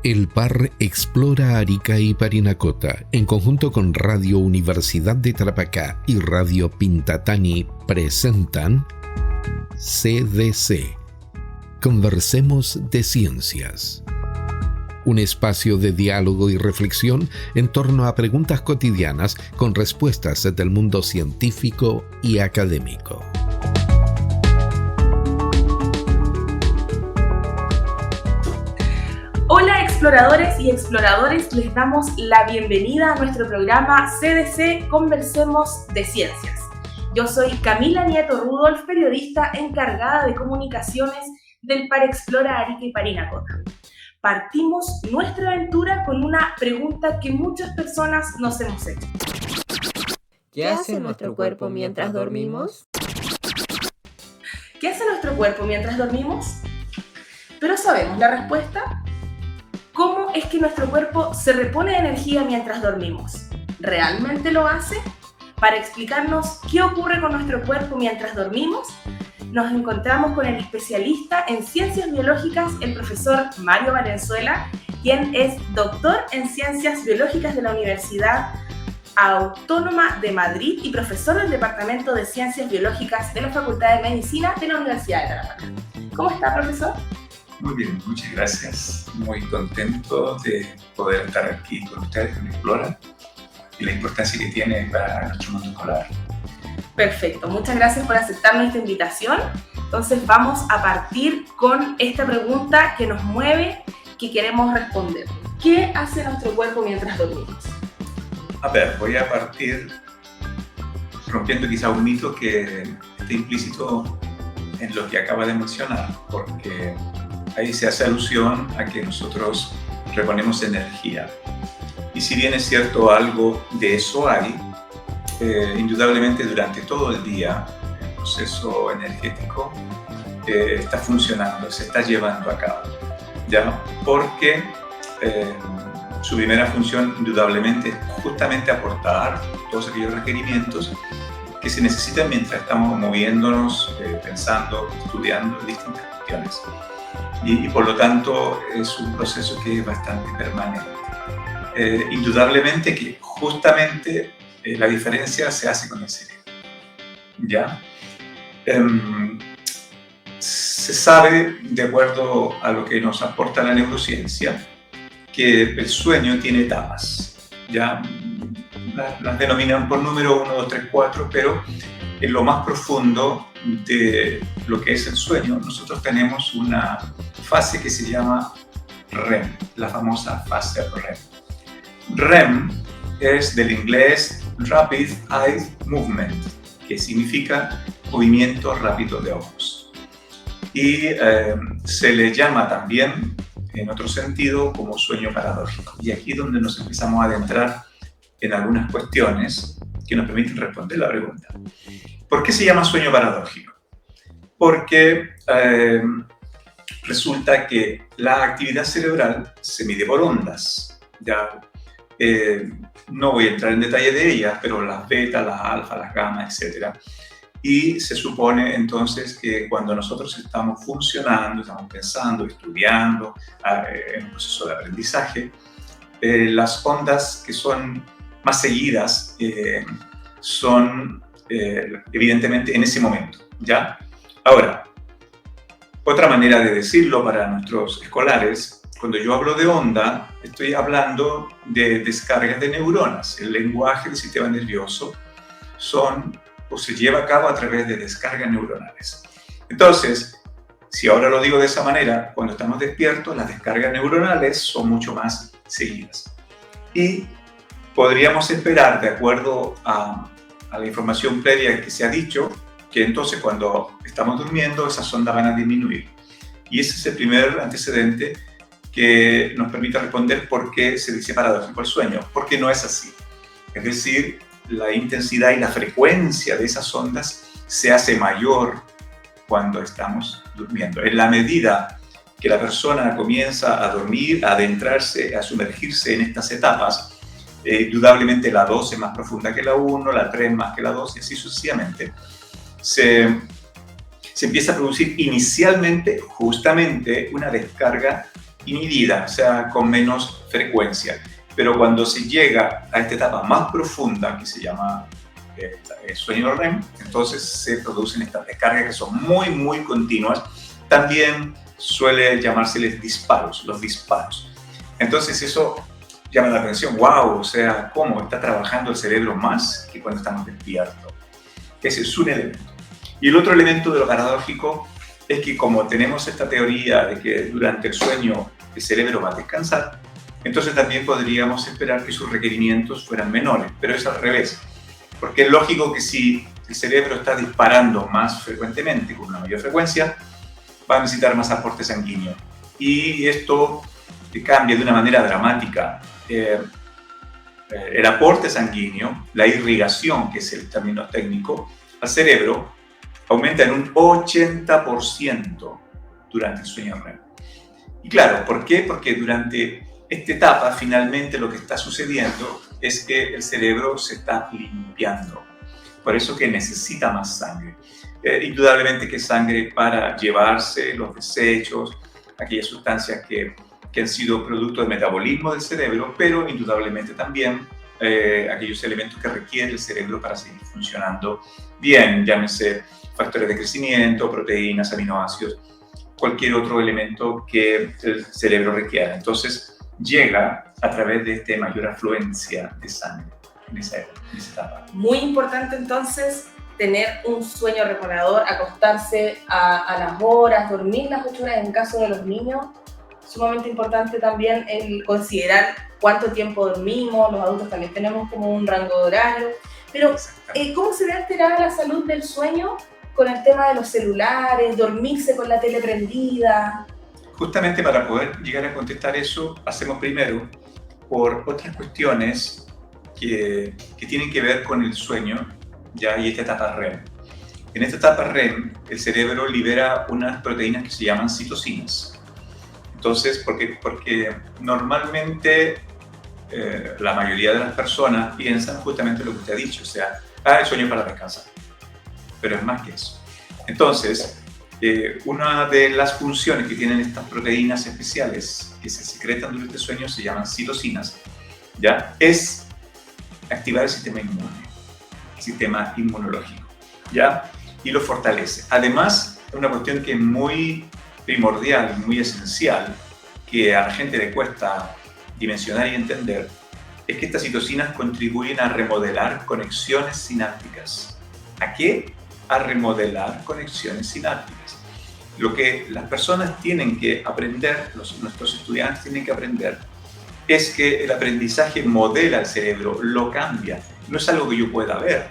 El PAR Explora Arica y Parinacota, en conjunto con Radio Universidad de Tarapacá y Radio Pintatani, presentan CDC. Conversemos de Ciencias. Un espacio de diálogo y reflexión en torno a preguntas cotidianas con respuestas del mundo científico y académico. Hola exploradores y exploradores, les damos la bienvenida a nuestro programa CDC Conversemos de Ciencias. Yo soy Camila Nieto Rudolf, periodista encargada de comunicaciones del PAR Explora Arica y Parinacota. Partimos nuestra aventura con una pregunta que muchas personas nos hemos hecho. ¿Qué hace nuestro cuerpo mientras dormimos? ¿Qué hace nuestro cuerpo mientras dormimos? ¿Pero sabemos la respuesta? ¿Cómo es que nuestro cuerpo se repone de energía mientras dormimos? ¿Realmente lo hace? Para explicarnos qué ocurre con nuestro cuerpo mientras dormimos, nos encontramos con el especialista en ciencias biológicas, el profesor Mario Valenzuela, quien es doctor en ciencias biológicas de la Universidad Autónoma de Madrid y profesor del Departamento de Ciencias Biológicas de la Facultad de Medicina de la Universidad de Tarapacá. ¿Cómo está, profesor? Muy bien, muchas gracias. Muy contento de poder estar aquí con ustedes en Explora y la importancia que tiene para nuestro mundo escolar. Perfecto, muchas gracias por aceptar nuestra invitación. Entonces vamos a partir con esta pregunta que nos mueve, que queremos responder. ¿Qué hace nuestro cuerpo mientras dormimos? A ver, voy a partir rompiendo quizá un mito que está implícito en lo que acaba de mencionar, porque ahí se hace alusión a que nosotros reponemos energía. Y si bien es cierto algo de eso hay, indudablemente durante todo el día el proceso energético está funcionando, se está llevando a cabo, ¿ya? Porque su primera función indudablemente es justamente aportar todos aquellos requerimientos que se necesitan mientras estamos moviéndonos, pensando, estudiando distintas cuestiones. Y por lo tanto es un proceso que es bastante permanente. Indudablemente que justamente la diferencia se hace con el cerebro, ¿ya? Se sabe, de acuerdo a lo que nos aporta la neurociencia, que el sueño tiene etapas, ¿ya? Las denominan por número 1, 2, 3, 4, pero en lo más profundo de lo que es el sueño, nosotros tenemos una fase que se llama REM, la famosa fase REM. REM es del inglés Rapid Eye Movement, que significa movimiento rápido de ojos. Y se le llama también, en otro sentido, como sueño paradójico. Y aquí es donde nos empezamos a adentrar en algunas cuestiones que nos permiten responder la pregunta. ¿Por qué se llama sueño paradójico? Porque resulta que la actividad cerebral se mide por ondas. Ya, no voy a entrar en detalle de ellas, pero las beta, las alfa, las gamma, etc. Y se supone entonces que cuando nosotros estamos funcionando, estamos pensando, estudiando, en un proceso de aprendizaje, las ondas que son más seguidas son evidentemente en ese momento, ¿ya? Ahora, otra manera de decirlo para nuestros escolares, cuando yo hablo de onda, estoy hablando de descargas de neuronas. El lenguaje del sistema nervioso se lleva a cabo a través de descargas neuronales. Entonces, si ahora lo digo de esa manera, cuando estamos despiertos, las descargas neuronales son mucho más seguidas. Y podríamos esperar, de acuerdo a la información previa que se ha dicho, que entonces cuando estamos durmiendo esas ondas van a disminuir. Y ese es el primer antecedente que nos permite responder por qué se dice paradójico el sueño, porque no es así. Es decir, la intensidad y la frecuencia de esas ondas se hace mayor cuando estamos durmiendo. En la medida que la persona comienza a dormir, a adentrarse, a sumergirse en estas etapas, indudablemente la 2 es más profunda que la 1, la 3 más que la 2 y así sucesivamente. Se empieza a producir inicialmente justamente una descarga inhibida, o sea, con menos frecuencia. Pero cuando se llega a esta etapa más profunda, que se llama sueño REM, entonces se producen estas descargas que son muy, muy continuas. También suele llamárseles disparos, los disparos. Entonces eso llama la atención. ¡Wow! O sea, ¿cómo está trabajando el cerebro más que cuando estamos despiertos? Ese es un elemento. Y el otro elemento de lo paradójico es que como tenemos esta teoría de que durante el sueño el cerebro va a descansar, entonces también podríamos esperar que sus requerimientos fueran menores, pero es al revés. Porque es lógico que si el cerebro está disparando más frecuentemente, con una mayor frecuencia, va a necesitar más aporte sanguíneo. Y esto cambia de una manera dramática. El aporte sanguíneo, la irrigación, que es el término técnico, al cerebro aumenta en un 80% durante el sueño REM. Y claro, ¿por qué? Porque durante esta etapa finalmente lo que está sucediendo es que el cerebro se está limpiando. Por eso que necesita más sangre. Indudablemente que sangre para llevarse los desechos, aquellas sustancias que han sido producto del metabolismo del cerebro, pero indudablemente también aquellos elementos que requiere el cerebro para seguir funcionando bien, llámese factores de crecimiento, proteínas, aminoácidos, cualquier otro elemento que el cerebro requiera. Entonces llega a través de esta mayor afluencia de sangre en esa etapa. Muy importante entonces tener un sueño reparador, acostarse a las horas, dormir las 8 horas en caso de los niños. Sumamente importante también el considerar cuánto tiempo dormimos, los adultos también tenemos como un rango de horario, pero ¿cómo se ve alterada la salud del sueño con el tema de los celulares, dormirse con la tele prendida? Justamente para poder llegar a contestar eso, pasemos primero por otras cuestiones que tienen que ver con el sueño, ya, y esta etapa REM. En esta etapa REM, el cerebro libera unas proteínas que se llaman citocinas. Entonces, porque normalmente la mayoría de las personas piensan justamente lo que usted ha dicho, o sea, el sueño es para descansar, pero es más que eso. Entonces, una de las funciones que tienen estas proteínas especiales que se secretan durante el sueño se llaman citocinas, ¿ya? Es activar el sistema inmune, el sistema inmunológico, ¿ya? Y lo fortalece. Además, una cuestión que es muy primordial, muy esencial, que a la gente le cuesta dimensionar y entender, es que estas citocinas contribuyen a remodelar conexiones sinápticas. ¿A qué? A remodelar conexiones sinápticas. Lo que las personas tienen que aprender, nuestros estudiantes tienen que aprender, es que el aprendizaje modela el cerebro, lo cambia. No es algo que yo pueda ver,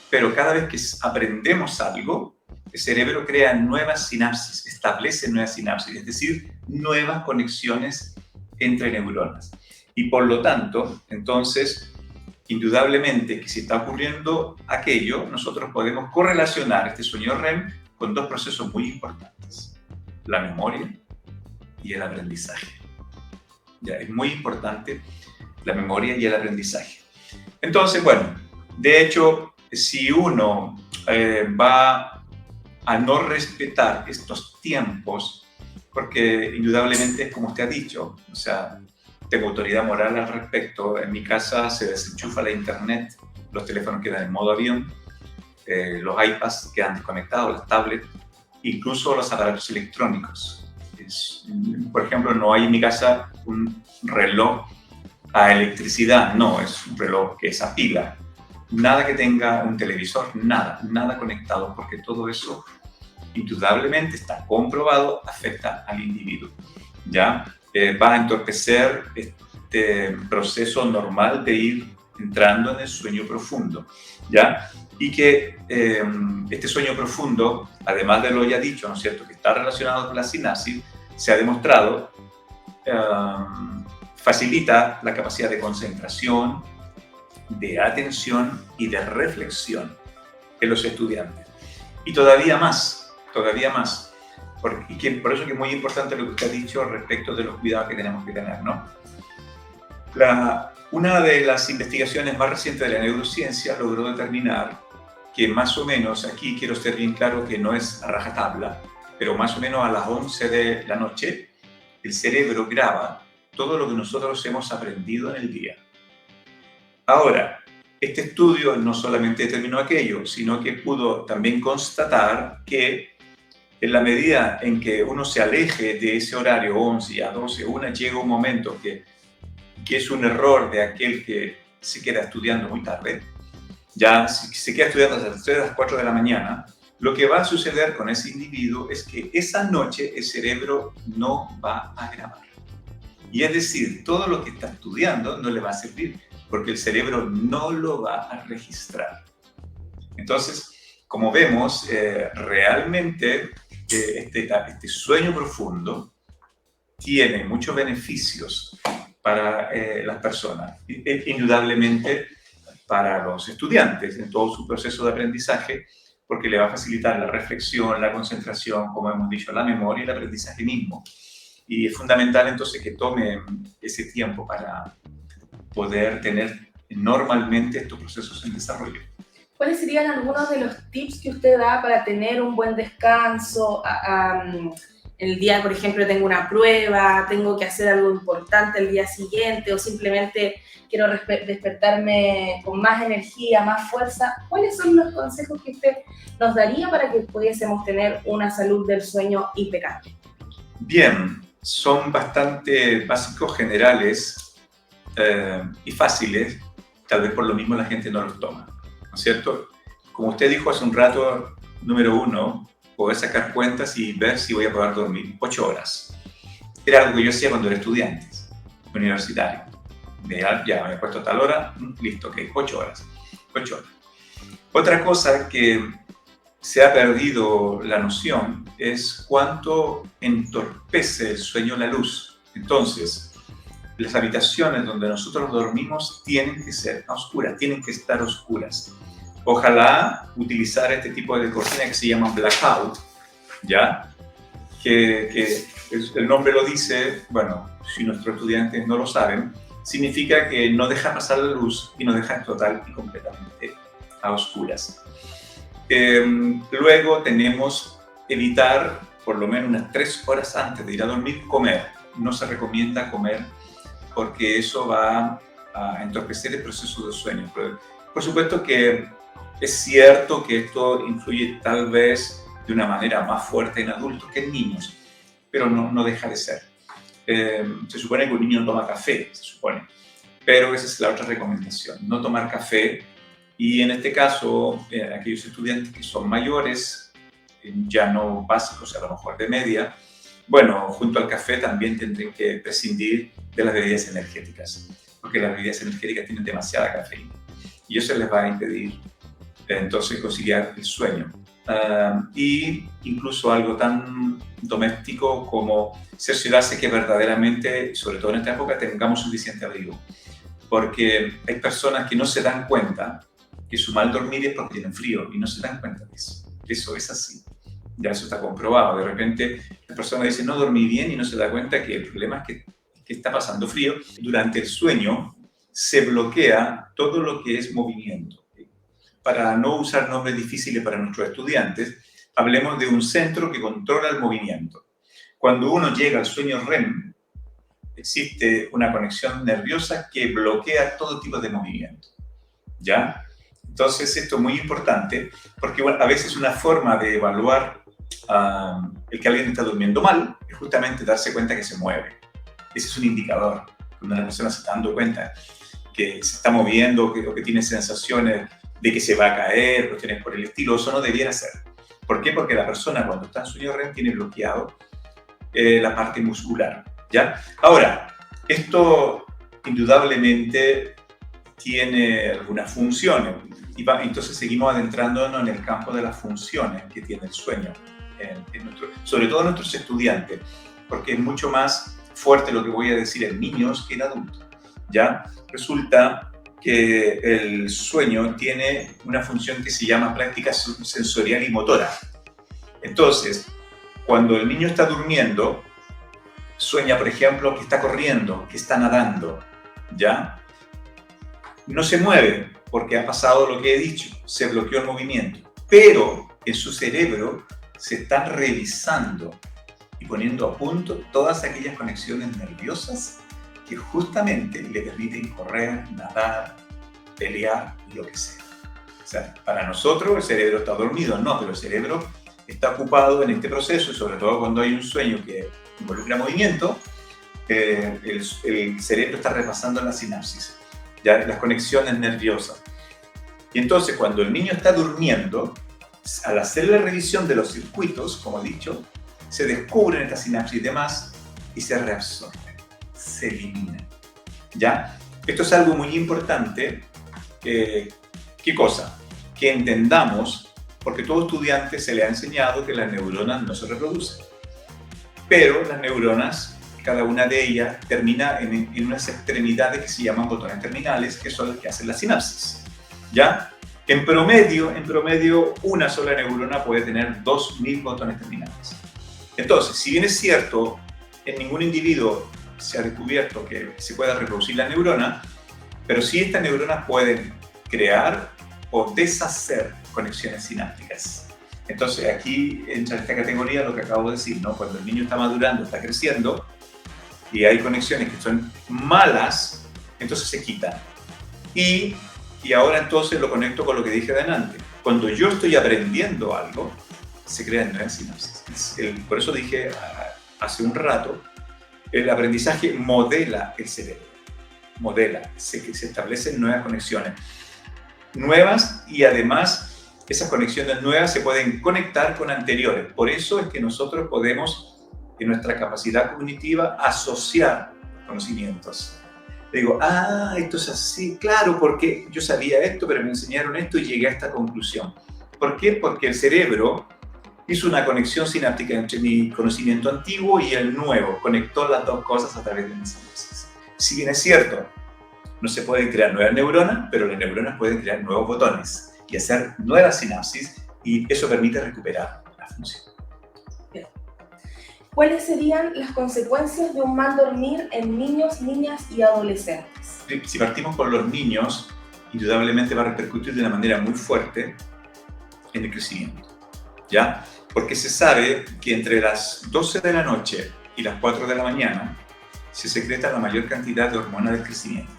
pero cada vez que aprendemos algo, el cerebro crea nuevas sinapsis, establece nuevas sinapsis, es decir, nuevas conexiones entre neuronas. Y por lo tanto, entonces, indudablemente que si está ocurriendo aquello, nosotros podemos correlacionar este sueño REM con dos procesos muy importantes: la memoria y el aprendizaje. Ya, es muy importante la memoria y el aprendizaje. Entonces, bueno, de hecho, si uno va a no respetar estos tiempos, porque indudablemente, como usted ha dicho, o sea, tengo autoridad moral al respecto. En mi casa se desenchufa la internet, los teléfonos quedan en modo avión, los iPads quedan desconectados, las tablets, incluso los aparatos electrónicos. Por ejemplo, no hay en mi casa un reloj a electricidad, no, es un reloj que es a pila. Nada que tenga un televisor, nada conectado, porque todo eso indudablemente está comprobado, afecta al individuo, ¿ya? Va a entorpecer este proceso normal de ir entrando en el sueño profundo, ¿ya? Y que este sueño profundo, además de lo ya dicho, ¿no es cierto?, que está relacionado con la sinapsis, se ha demostrado, facilita la capacidad de concentración, de atención y de reflexión en los estudiantes. Y todavía más. Por eso que es muy importante lo que usted ha dicho respecto de los cuidados que tenemos que tener, ¿no? Una de las investigaciones más recientes de la neurociencia logró determinar que más o menos, aquí quiero ser bien claro que no es a rajatabla, pero más o menos a las 11 de la noche, el cerebro graba todo lo que nosotros hemos aprendido en el día. Ahora, este estudio no solamente determinó aquello, sino que pudo también constatar que en la medida en que uno se aleje de ese horario 11 a 12, llega un momento que es un error de aquel que se queda estudiando muy tarde, ya si se queda estudiando hasta las 3 a las 4 de la mañana, lo que va a suceder con ese individuo es que esa noche el cerebro no va a grabar. Y es decir, todo lo que está estudiando no le va a servir, porque el cerebro no lo va a registrar. Entonces, como vemos, realmente este sueño profundo tiene muchos beneficios para las personas, indudablemente para los estudiantes en todo su proceso de aprendizaje, porque le va a facilitar la reflexión, la concentración, como hemos dicho, la memoria y el aprendizaje mismo. Y es fundamental entonces que tomen ese tiempo para poder tener normalmente estos procesos en desarrollo. ¿Cuáles serían algunos de los tips que usted da para tener un buen descanso? El día, por ejemplo, tengo una prueba, tengo que hacer algo importante el día siguiente o simplemente quiero despertarme con más energía, más fuerza. ¿Cuáles son los consejos que usted nos daría para que pudiésemos tener una salud del sueño impecable? Bien, son bastante básicos, generales y fáciles. Tal vez por lo mismo la gente no los toma, ¿no es cierto? Como usted dijo hace un rato, número 1, poder sacar cuentas y ver si voy a poder dormir 8 horas. Era algo que yo hacía cuando era estudiante universitario. Ya me he puesto a tal hora, listo, ok, 8 horas. 8 horas. Otra cosa que se ha perdido la noción es cuánto entorpece el sueño la luz. Entonces, las habitaciones donde nosotros dormimos tienen que ser oscuras, tienen que estar oscuras. Ojalá utilizar este tipo de cortina que se llama blackout, ¿ya? Que el nombre lo dice, bueno, si nuestros estudiantes no lo saben, significa que no deja pasar la luz y nos deja total y completamente a oscuras. Luego tenemos evitar, por lo menos unas 3 horas antes de ir a dormir, comer. No se recomienda comer porque eso va a entorpecer el proceso de sueño. Pero, por supuesto que es cierto que esto influye tal vez de una manera más fuerte en adultos que en niños, pero no deja de ser. Se supone que un niño no toma café, se supone, pero esa es la otra recomendación, no tomar café. Y en este caso, aquellos estudiantes que son mayores, ya no básicos, a lo mejor de media, bueno, junto al café también tendrán que prescindir de las bebidas energéticas, porque las bebidas energéticas tienen demasiada cafeína y eso les va a impedir entonces conciliar el sueño. Y incluso algo tan doméstico como cerciorarse que verdaderamente, sobre todo en esta época, tengamos suficiente abrigo, porque hay personas que no se dan cuenta que su mal dormir es porque tienen frío y no se dan cuenta de eso. Eso es así. Ya eso está comprobado. De repente la persona dice no dormí bien y no se da cuenta que el problema es que está pasando frío. Durante el sueño se bloquea todo lo que es movimiento. Para no usar nombres difíciles para nuestros estudiantes, hablemos de un centro que controla el movimiento. Cuando uno llega al sueño REM, existe una conexión nerviosa que bloquea todo tipo de movimiento. ¿Ya? Entonces esto es muy importante porque a veces una forma de evaluar el que alguien está durmiendo mal es justamente darse cuenta que se mueve. Ese es un indicador. Cuando la persona se está dando cuenta que se está moviendo o que tiene sensaciones de que se va a caer, cuestiones por el estilo, eso no debiera ser. ¿Por qué? Porque la persona cuando está en sueño REM tiene bloqueado la parte muscular. ¿Ya? Ahora, esto indudablemente tiene algunas funciones. Entonces seguimos adentrándonos en el campo de las funciones que tiene el sueño, sobre todo en nuestros estudiantes, porque es mucho más fuerte lo que voy a decir en niños que en adultos. ¿Ya? Resulta que el sueño tiene una función que se llama práctica sensorial y motora. Entonces, cuando el niño está durmiendo, sueña, por ejemplo, que está corriendo, que está nadando, ¿ya? No se mueve porque ha pasado lo que he dicho, se bloqueó el movimiento, pero en su cerebro se están revisando y poniendo a punto todas aquellas conexiones nerviosas que justamente le permiten correr, nadar, pelear, lo que sea. O sea, para nosotros el cerebro está dormido, no, pero el cerebro está ocupado en este proceso, y sobre todo cuando hay un sueño que involucra movimiento, el cerebro está repasando la sinapsis, ya las conexiones nerviosas. Y entonces cuando el niño está durmiendo, al hacer la revisión de los circuitos, como he dicho, se descubren estas sinapsis y demás y se reabsorben, se eliminan. ¿Ya? Esto es algo muy importante. ¿Qué cosa? Que entendamos, porque todo estudiante se le ha enseñado que las neuronas no se reproducen. Pero las neuronas, cada una de ellas, termina en unas extremidades que se llaman botones terminales, que son las que hacen la sinapsis. ¿Ya? En promedio, una sola neurona puede tener 2000 botones terminales. Entonces, si bien es cierto, en ningún individuo se ha descubierto que se pueda reproducir la neurona, pero sí estas neuronas pueden crear o deshacer conexiones sinápticas. Entonces, aquí entra en esta categoría lo que acabo de decir, ¿no? Cuando el niño está madurando, está creciendo, y hay conexiones que son malas, entonces se quitan. Y ahora entonces lo conecto con lo que dije adelante. Cuando yo estoy aprendiendo algo, se crean nuevas sinapsis. Por eso dije hace un rato, el aprendizaje modela el cerebro. Modela, se establecen nuevas conexiones. Nuevas, y además esas conexiones nuevas se pueden conectar con anteriores. Por eso es que nosotros podemos, en nuestra capacidad cognitiva, asociar conocimientos. Le digo, esto es así, claro, porque yo sabía esto, pero me enseñaron esto y llegué a esta conclusión. ¿Por qué? Porque el cerebro hizo una conexión sináptica entre mi conocimiento antiguo y el nuevo, conectó las dos cosas a través de mi sinapsis. Si bien es cierto, no se pueden crear nuevas neuronas, pero las neuronas pueden crear nuevos botones y hacer nuevas sinapsis, y eso permite recuperar la función. ¿Cuáles serían las consecuencias de un mal dormir en niños, niñas y adolescentes? Si partimos por los niños, indudablemente va a repercutir de una manera muy fuerte en el crecimiento, ¿ya? Porque se sabe que entre las 12 de la noche y las 4 de la mañana se secreta la mayor cantidad de hormonas del crecimiento,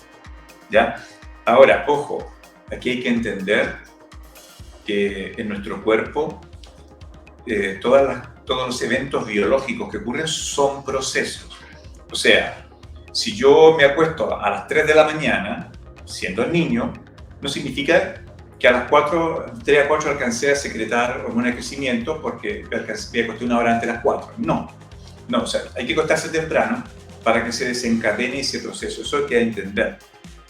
¿ya? Ahora, ojo, aquí hay que entender que en nuestro cuerpo todos los eventos biológicos que ocurren son procesos. O sea, si yo me acuesto a las 3 de la mañana, siendo niño, no significa que a las 3 a 4 alcancé a secretar hormona de crecimiento porque me acosté una hora antes de las 4. No, o sea, hay que acostarse temprano para que se desencadene ese proceso. Eso hay que entender.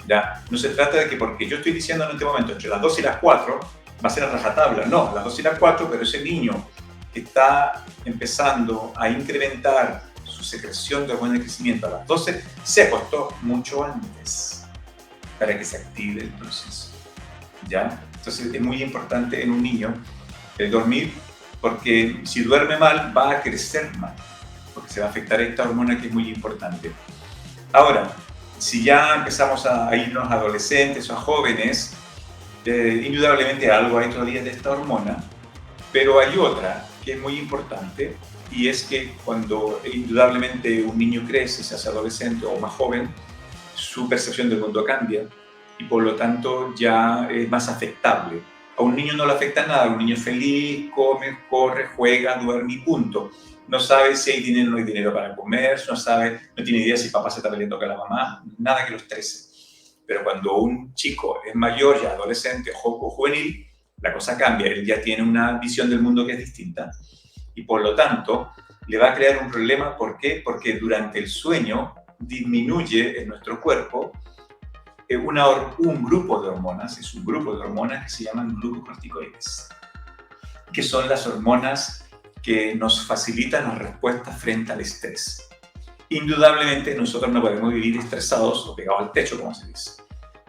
¿Ya? No se trata de que porque yo estoy diciendo en este momento entre las 2 y las 4 va a ser a rajatabla. No, las 2 y las 4, pero ese niño que está empezando a incrementar su secreción de hormona de crecimiento a las 12, se acostó mucho antes para que se active el proceso. ¿Ya? Entonces es muy importante en un niño el dormir, porque si duerme mal va a crecer mal, porque se va a afectar esta hormona que es muy importante. Ahora, si ya empezamos a irnos a adolescentes o a jóvenes, indudablemente algo hay todavía de esta hormona, pero hay otra que es muy importante, y es que cuando indudablemente un niño crece, se hace adolescente o más joven, su percepción del mundo cambia y por lo tanto ya es más afectable. A un niño no le afecta nada, un niño es feliz, come, corre, juega, duerme y punto. No sabe si hay dinero o no hay dinero para comer, no tiene idea si papá se está peleando con la mamá, nada que lo estrese. Pero cuando un chico es mayor, ya adolescente o juvenil, la cosa cambia, él ya tiene una visión del mundo que es distinta y por lo tanto le va a crear un problema. ¿Por qué? Porque durante el sueño disminuye en nuestro cuerpo un grupo de hormonas, es un grupo de hormonas que se llaman glucocorticoides, que son las hormonas que nos facilitan las respuestas frente al estrés. Indudablemente nosotros no podemos vivir estresados o pegados al techo, como se dice.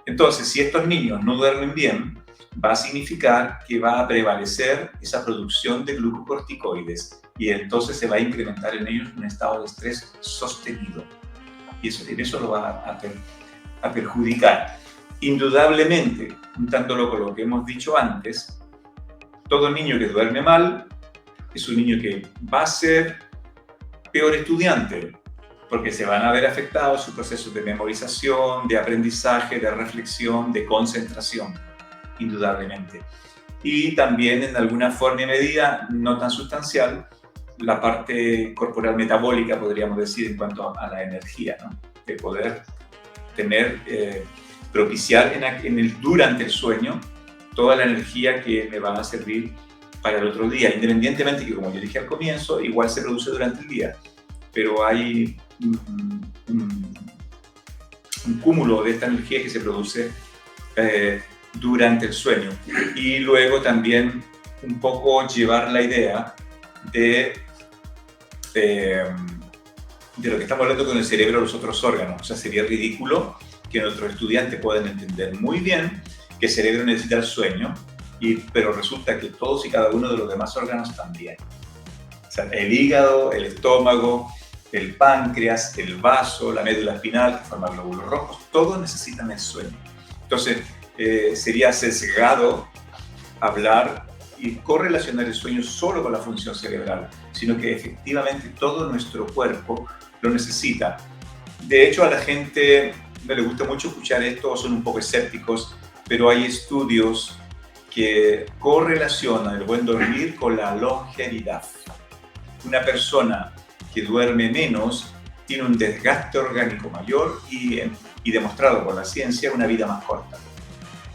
Entonces, si estos niños no duermen bien, va a significar que va a prevalecer esa producción de glucocorticoides y entonces se va a incrementar en ellos un estado de estrés sostenido. Y eso lo va a perjudicar. Indudablemente, juntándolo con lo que hemos dicho antes, todo niño que duerme mal es un niño que va a ser peor estudiante, porque se van a ver afectados sus procesos de memorización, de aprendizaje, de reflexión, de concentración, indudablemente. Y también, en alguna forma y medida, no tan sustancial, la parte corporal metabólica, podríamos decir, en cuanto a la energía, ¿no? De poder tener, propiciar durante el sueño toda la energía que me va a servir para el otro día, independientemente que, como yo dije al comienzo, igual se produce durante el día, pero hay un cúmulo de esta energía que se produce durante el sueño. Y luego también un poco llevar la idea de lo que estamos hablando con el cerebro y los otros órganos. O sea, sería ridículo que nuestros estudiantes puedan entender muy bien que el cerebro necesita el sueño, pero resulta que todos y cada uno de los demás órganos también. O sea, el hígado, el estómago, el páncreas, el vaso, la médula espinal, que forma glóbulos rojos, todos necesitan el sueño. Entonces, sería sesgado hablar y correlacionar el sueño solo con la función cerebral, sino que efectivamente todo nuestro cuerpo lo necesita. De hecho, a la gente no le gusta mucho escuchar esto, o son un poco escépticos, pero hay estudios que correlacionan el buen dormir con la longevidad. Una persona que duerme menos tiene un desgaste orgánico mayor y demostrado por la ciencia una vida más corta.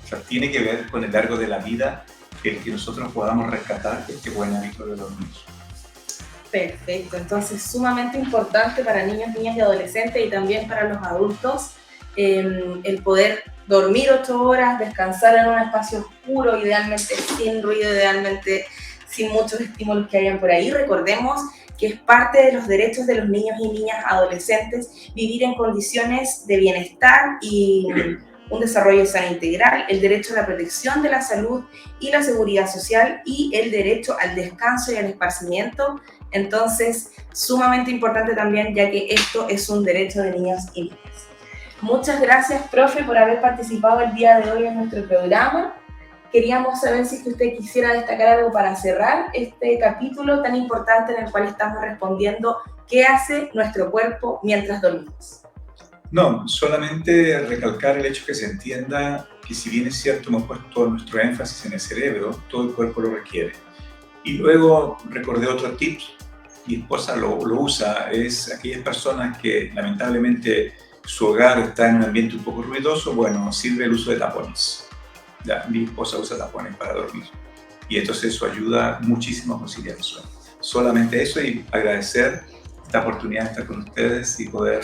O sea, tiene que ver con el largo de la vida el que nosotros podamos rescatar este buen hábito de dormir. Perfecto, entonces sumamente importante para niños, niñas y adolescentes y también para los adultos el poder dormir 8 horas, descansar en un espacio oscuro, idealmente sin ruido, idealmente sin muchos estímulos que hayan por ahí. Recordemos que es parte de los derechos de los niños y niñas adolescentes vivir en condiciones de bienestar y un desarrollo sano integral, el derecho a la protección de la salud y la seguridad social y el derecho al descanso y al esparcimiento. Entonces, sumamente importante también, ya que esto es un derecho de niños y niñas. Muchas gracias, profe, por haber participado el día de hoy en nuestro programa. Queríamos saber si usted quisiera destacar algo para cerrar este capítulo tan importante en el cual estamos respondiendo qué hace nuestro cuerpo mientras dormimos. No, solamente recalcar el hecho que se entienda que, si bien es cierto, hemos puesto nuestro énfasis en el cerebro, todo el cuerpo lo requiere. Y luego recordé otro tip, mi esposa lo usa, es aquellas personas que lamentablemente su hogar está en un ambiente un poco ruidoso, bueno, sirve el uso de tapones. Ya, mi esposa usa tapones para dormir y entonces eso ayuda muchísimo a conciliar el sueño. Solamente eso, y agradecer esta oportunidad de estar con ustedes y poder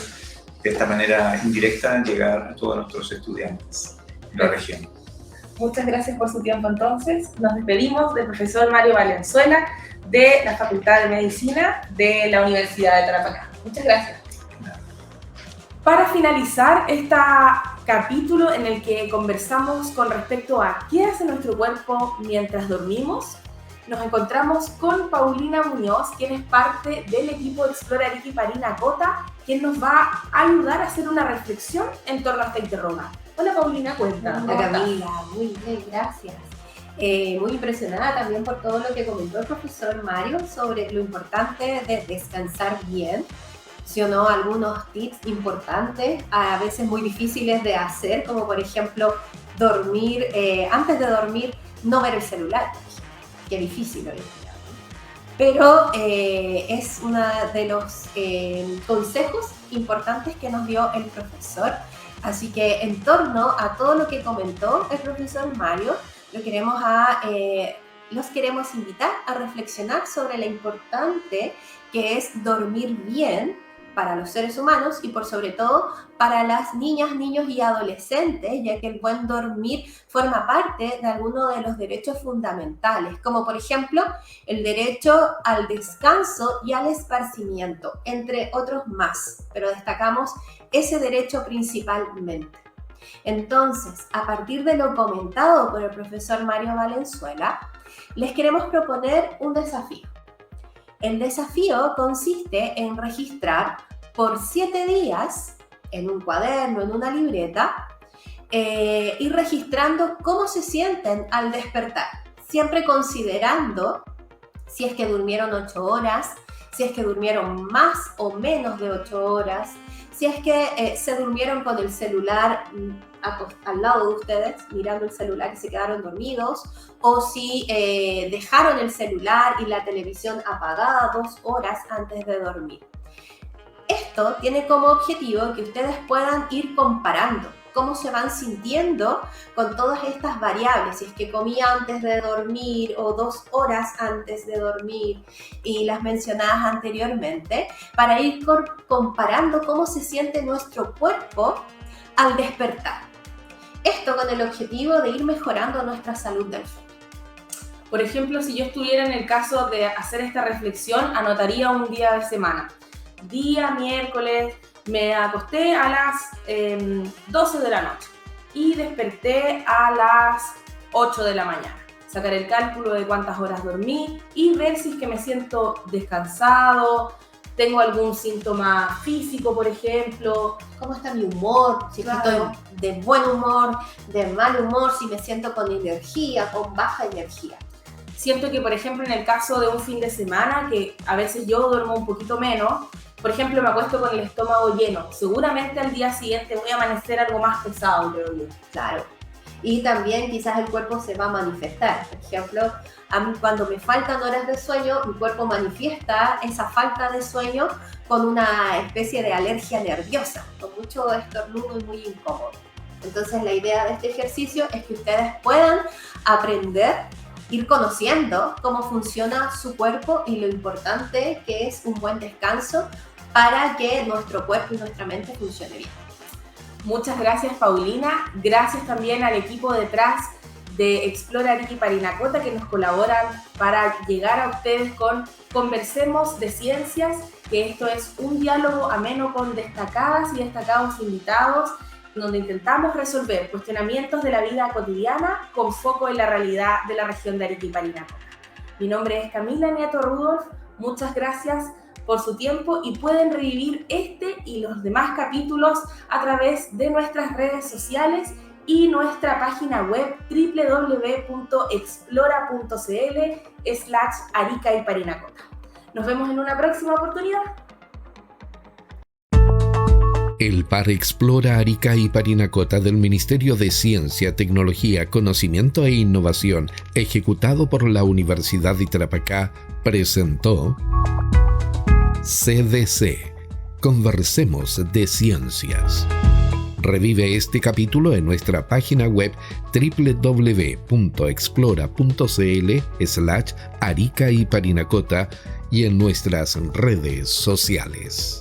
de esta manera indirecta llegar a todos nuestros estudiantes de la región. Muchas gracias por su tiempo entonces. Nos despedimos del profesor Mario Valenzuela de la Facultad de Medicina de la Universidad de Tarapacá. Muchas gracias. Para finalizar este capítulo en el que conversamos con respecto a qué hace nuestro cuerpo mientras dormimos, nos encontramos con Paulina Muñoz, quien es parte del equipo de Explora Arequipa Parinacota, quien nos va a ayudar a hacer una reflexión en torno a esta interrogante. Hola Paulina, cuenta. Hola Camila, muy bien, gracias. Muy impresionada también por todo lo que comentó el profesor Mario sobre lo importante de descansar bien. Mencionó algunos tips importantes, a veces muy difíciles de hacer, como por ejemplo dormir, antes de dormir no ver el celular. Qué difícil hoy en día. Pero es uno de los consejos importantes que nos dio el profesor. Así que en torno a todo lo que comentó el profesor Mario, los queremos invitar a reflexionar sobre lo importante que es dormir bien para los seres humanos y por sobre todo para las niñas, niños y adolescentes, ya que el buen dormir forma parte de algunos de los derechos fundamentales, como por ejemplo el derecho al descanso y al esparcimiento, entre otros más, pero destacamos ese derecho principalmente. Entonces, a partir de lo comentado por el profesor Mario Valenzuela, les queremos proponer un desafío. El desafío consiste en registrar por 7 días en un cuaderno, en una libreta, ir registrando cómo se sienten al despertar, siempre considerando si es que durmieron 8 horas, si si es que durmieron más o menos de 8 horas, si es que se durmieron con el celular al lado de ustedes, mirando el celular y se quedaron dormidos, o si dejaron el celular y la televisión apagada 2 horas antes de dormir. Esto tiene como objetivo que ustedes puedan ir comparando cómo se van sintiendo con todas estas variables, si es que comí antes de dormir o 2 horas antes de dormir y las mencionadas anteriormente, para ir comparando cómo se siente nuestro cuerpo al despertar. Esto con el objetivo de ir mejorando nuestra salud del sueño. Por ejemplo, si yo estuviera en el caso de hacer esta reflexión, anotaría un día de semana. Día miércoles, me acosté a las 12 de la noche y desperté a las 8 de la mañana. Sacar el cálculo de cuántas horas dormí y ver si es que me siento descansado, tengo algún síntoma físico, por ejemplo. ¿Cómo está mi humor? Si estoy de buen humor, de mal humor, si me siento con energía, con baja energía. Siento que, por ejemplo, en el caso de un fin de semana, que a veces yo duermo un poquito menos, por ejemplo, me acuesto con el estómago lleno. Seguramente al día siguiente voy a amanecer algo más pesado, creo yo. Claro. Y también quizás el cuerpo se va a manifestar. Por ejemplo, a mí cuando me faltan horas de sueño, mi cuerpo manifiesta esa falta de sueño con una especie de alergia nerviosa, con mucho estornudo y muy incómodo. Entonces la idea de este ejercicio es que ustedes puedan aprender, ir conociendo cómo funciona su cuerpo y lo importante que es un buen descanso para que nuestro cuerpo y nuestra mente funcione bien. Muchas gracias, Paulina. Gracias también al equipo detrás de Explora Arica y Parinacota que nos colaboran para llegar a ustedes con Conversemos de Ciencias, que esto es un diálogo ameno con destacadas y destacados invitados, donde intentamos resolver cuestionamientos de la vida cotidiana con foco en la realidad de la región de Arica y Parinacota. Mi nombre es Camila Nieto Rudolph. Muchas gracias por su tiempo y pueden revivir este y los demás capítulos a través de nuestras redes sociales y nuestra página web www.explora.cl/Arica y Parinacota. Nos vemos en una próxima oportunidad. El PAR Explora Arica y Parinacota del Ministerio de Ciencia, Tecnología, Conocimiento e Innovación, ejecutado por la Universidad de Tarapacá, presentó CDC. Conversemos de Ciencias. Revive este capítulo en nuestra página web www.explora.cl/Arica y Parinacota y en nuestras redes sociales.